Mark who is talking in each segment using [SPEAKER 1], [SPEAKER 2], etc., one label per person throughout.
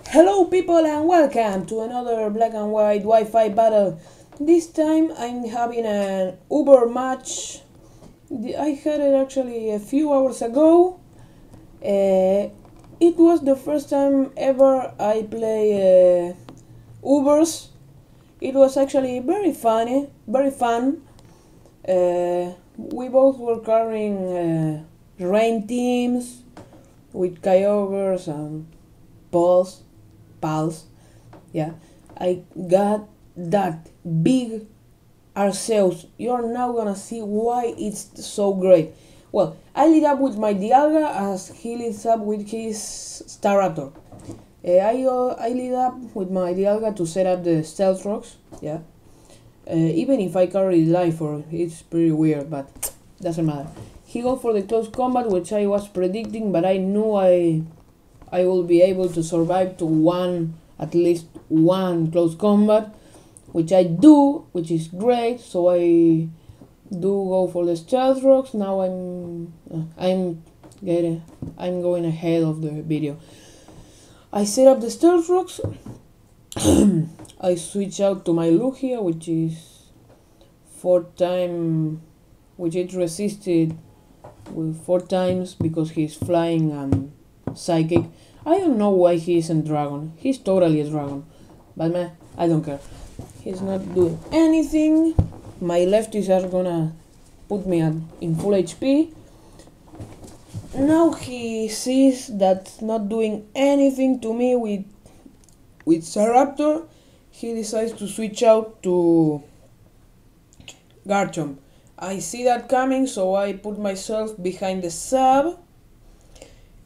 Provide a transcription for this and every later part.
[SPEAKER 1] Hello people and welcome to another black and white Wi-Fi battle. This time I'm having an Uber match. I had it actually a few hours ago. It was the first time ever I play Ubers. It was actually very funny, very fun. We both were carrying rain teams with Kyogres and pals. Yeah, I got that big Arceus. You're now gonna see why it's so great. Well, I lead up with my Dialga as he leads up with his Staraptor. I lead up with my Dialga to set up the Stealth Rocks. Yeah. Even if I carry Life Orb, it's pretty weird, but doesn't matter. He go for the close combat, which I was predicting, but I knew I will be able to survive to at least one close combat, which I do, which is great. So I do go for the Stealth Rocks. Now I'm going ahead of the video. I set up the Stealth Rocks. I switch out to my Lugia, which is 4 times, which it resisted with 4 times because he's flying and psychic. I don't know why he isn't dragon. He's totally a dragon, but man, I don't care. He's not doing anything. My lefties are gonna put me in full HP. Now he sees that's not doing anything to me with Staraptor. He decides to switch out to Garchomp. I see that coming, so I put myself behind the sub.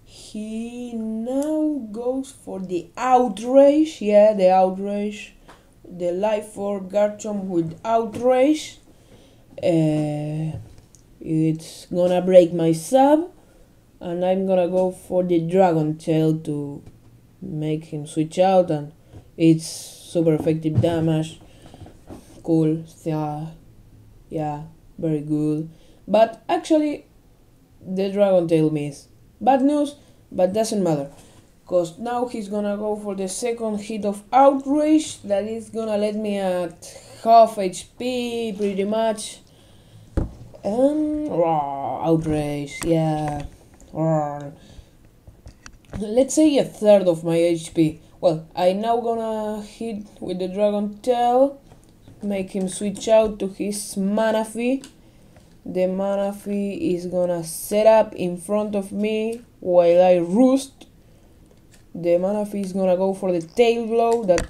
[SPEAKER 1] He now goes for the Outrage. Yeah, the Outrage. The Life Orb Garchomp with Outrage. It's gonna break my sub. And I'm gonna go for the Dragon Tail to make him switch out, and it's super effective damage. Cool. Yeah, very good. But actually, the Dragon Tail missed. Bad news, but doesn't matter. Because now he's gonna go for the second hit of Outrage. That is gonna let me at half HP, pretty much. Outrage, yeah. Let's say a third of my HP. Well, I'm now gonna hit with the Dragon Tail, make him switch out to his Manaphy. The Manaphy is gonna set up in front of me while I roost. The Manaphy is gonna go for the Tail Blow that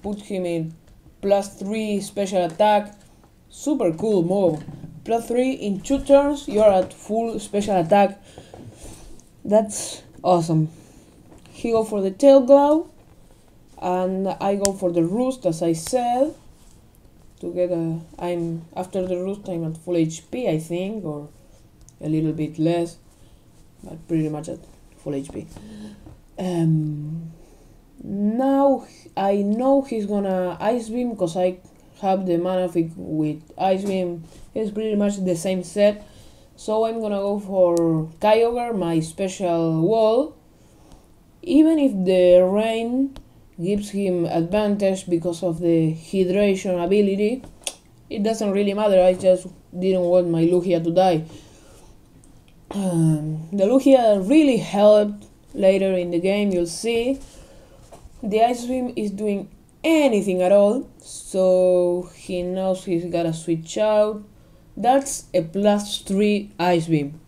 [SPEAKER 1] puts him in +3 special attack. Super cool move. +3 in 2 turns, you're at full special attack. That's awesome. He go for the Tail Glow, and I go for the Roost, as I said. I'm after the Roost, I'm at full HP, I think, or a little bit less, but pretty much at full HP. Now I know he's gonna Ice Beam because I have the Manaphy with Ice Beam. It's pretty much the same set. So I'm gonna go for Kyogre, my special wall. Even if the rain gives him advantage because of the hydration ability, it doesn't really matter. I just didn't want my Lugia to die. The Lugia really helped later in the game, you'll see. The Ice Beam is doing anything at all, so he knows he's gotta switch out. That's a +3 Ice Beam.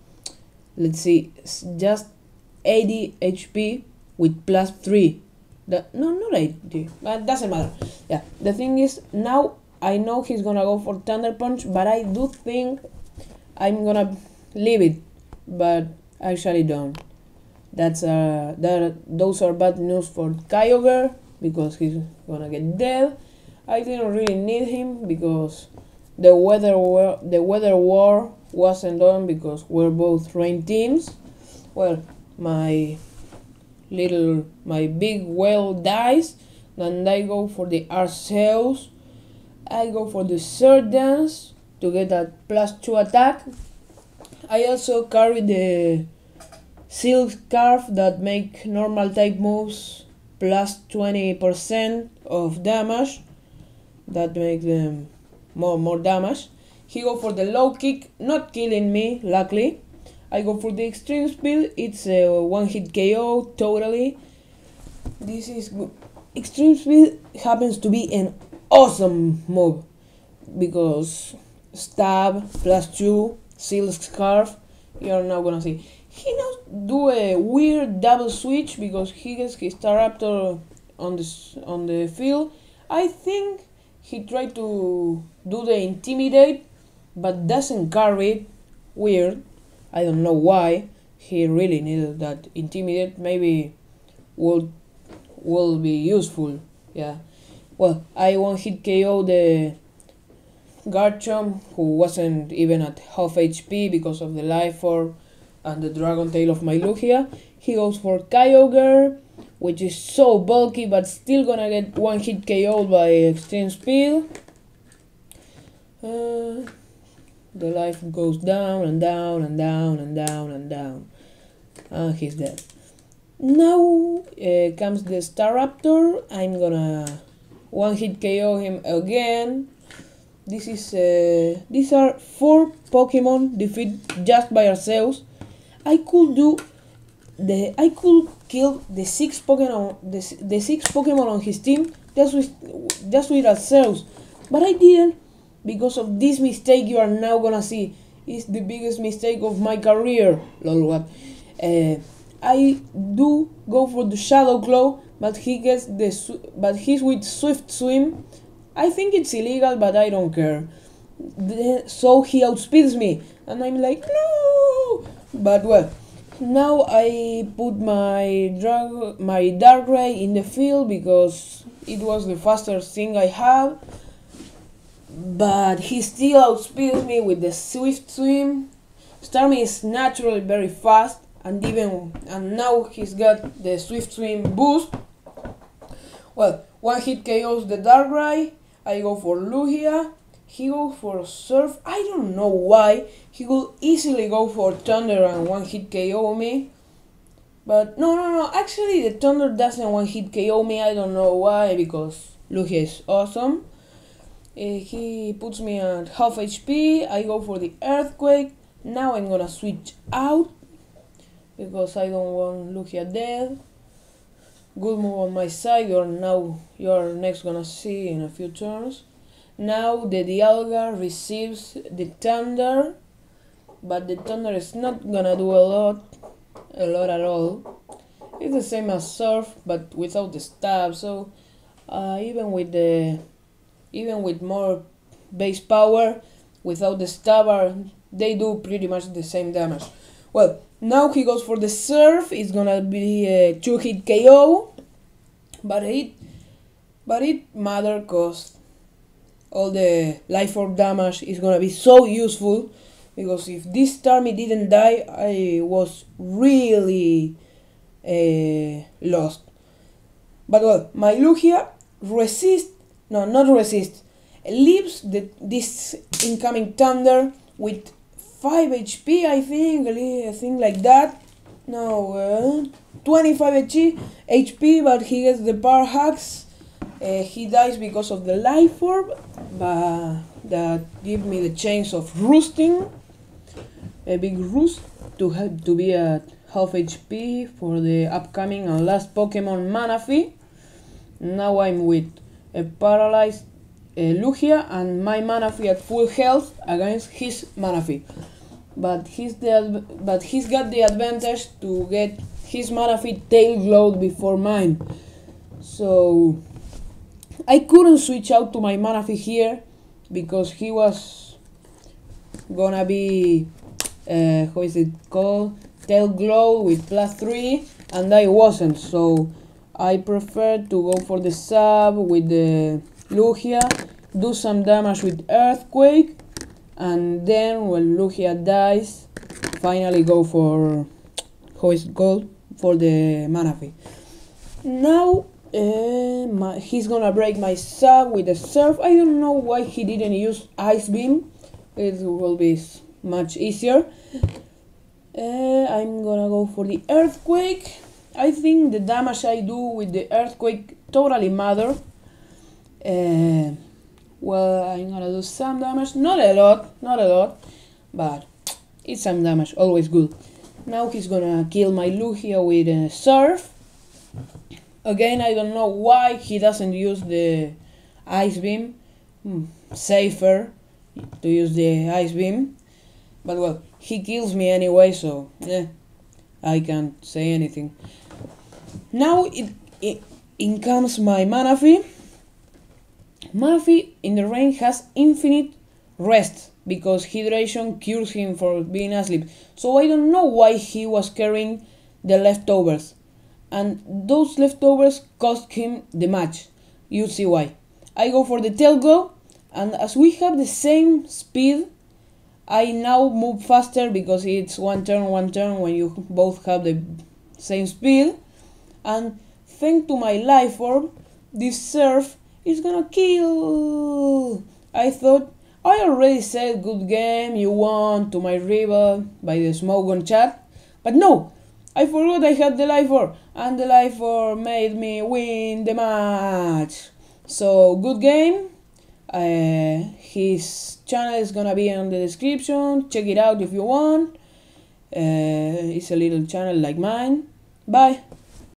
[SPEAKER 1] Let's see, it's just 80 HP with +3. No, not 80, but doesn't matter. Yeah, the thing is, now I know he's gonna go for Thunder Punch, but I do think I'm gonna leave it, but I actually don't. Those are bad news for Kyogre because he's gonna get dead. I didn't really need him because the weather war wasn't on because we're both rain teams. Well, my big whale dies, and I go for the Arceus. I go for the Sword Dance to get that +2 attack. I also carry the Silk Scarf that make normal type moves plus 20% of damage. That makes them more damage. He go for the low kick, not killing me, luckily. I go for the extreme speed, it's a one hit KO, totally. This is good. Extreme speed happens to be an awesome move, because stab, plus 2, seal scarf, you're now gonna see. He now do a weird double switch because he gets his Staraptor on the field. I think he tried to do the intimidate, but doesn't carry it. Weird. I don't know why. He really needed that intimidate. Maybe will be useful. Yeah. Well, I one hit KO the Garchomp, who wasn't even at half HP because of the Life Orb and the Dragon Tail of my Lugia. He goes for Kyogre, which is so bulky but still gonna get one hit KO by extreme speed. The life goes down and down and down and down and down. And he's dead. Now comes the Staraptor. I'm gonna one hit KO him again. These are 4 Pokemon defeat just by ourselves. I could kill the 6 Pokemon the 6 Pokemon on his team just with ourselves, but I didn't, because of this mistake you are now gonna see. It's the biggest mistake of my career. Lol, what? I do go for the Shadow Claw, but he's with Swift Swim. I think it's illegal, but I don't care. So he outspeeds me, and I'm like, no! But well, now I put my Darkrai in the field because it was the fastest thing I have. But he still outspeeds me with the Swift Swim. Starmie is naturally very fast, and now he's got the Swift Swim boost. Well, one hit KOs the Darkrai. I go for Lugia. He goes for Surf. I don't know why. He could easily go for Thunder and one hit KO me. But no. Actually, the Thunder doesn't one hit KO me. I don't know why, because Lugia is awesome. He puts me at half HP. I go for the Earthquake. Now I'm gonna switch out because I don't want Lugia dead. Good move on my side. You're next gonna see in a few turns. Now the Dialga receives the Thunder, but the Thunder is not gonna do a lot at all. It's the same as Surf, but without the stab. So even with more base power, without the stabber, they do pretty much the same damage. Well, now he goes for the Surf. It's gonna be a 2-hit KO, but it matters because all the Life Orb damage is gonna be so useful. Because if this Starmie didn't die, I was really lost. But well, my Lugia leaves this incoming Thunder with 5 HP, I think, a thing like that. No, 25 HP, but he gets the Power Hacks. He dies because of the Life Orb, but that gives me the chance of roosting, a big roost, to be at half HP for the upcoming and last Pokemon Manaphy. Now I'm with a paralyzed Lugia and my Manaphy at full health against his Manaphy. But he's got the advantage to get his Manaphy tail glowed before mine. So I couldn't switch out to my Manaphy here because he was gonna be how is it called? Tail glow with +3, and I wasn't, so I preferred to go for the sub with the Lugia, do some damage with Earthquake, and then when Lugia dies, finally go for how is it called? For the Manaphy. Now he's gonna break my sub with the Surf. I don't know why he didn't use Ice Beam. It will be much easier. I'm gonna go for the Earthquake. I think the damage I do with the earthquake totally matter. Well, I'm gonna do some damage, not a lot, but it's some damage, always good. Now he's gonna kill my Lugia with a Surf. Again, I don't know why he doesn't use the Ice Beam. Safer to use the Ice Beam. But well, he kills me anyway, so I can't say anything. Now in comes my Manaphy. Manaphy in the rain has infinite rest because hydration cures him for being asleep. So I don't know why he was carrying the leftovers. And those leftovers cost him the match. You see why. I go for the Tail Glow, and as we have the same speed, I now move faster because it's one turn when you both have the same speed. And thanks to my Life Orb, this Surf is gonna kill. I thought I already said good game, you won to my rival by the smoke on chat, but no, I forgot I had the Life Orb, and the Life Orb made me win the match. So good game. His channel is gonna be in the description. Check it out if you want. It's a little channel like mine. Bye.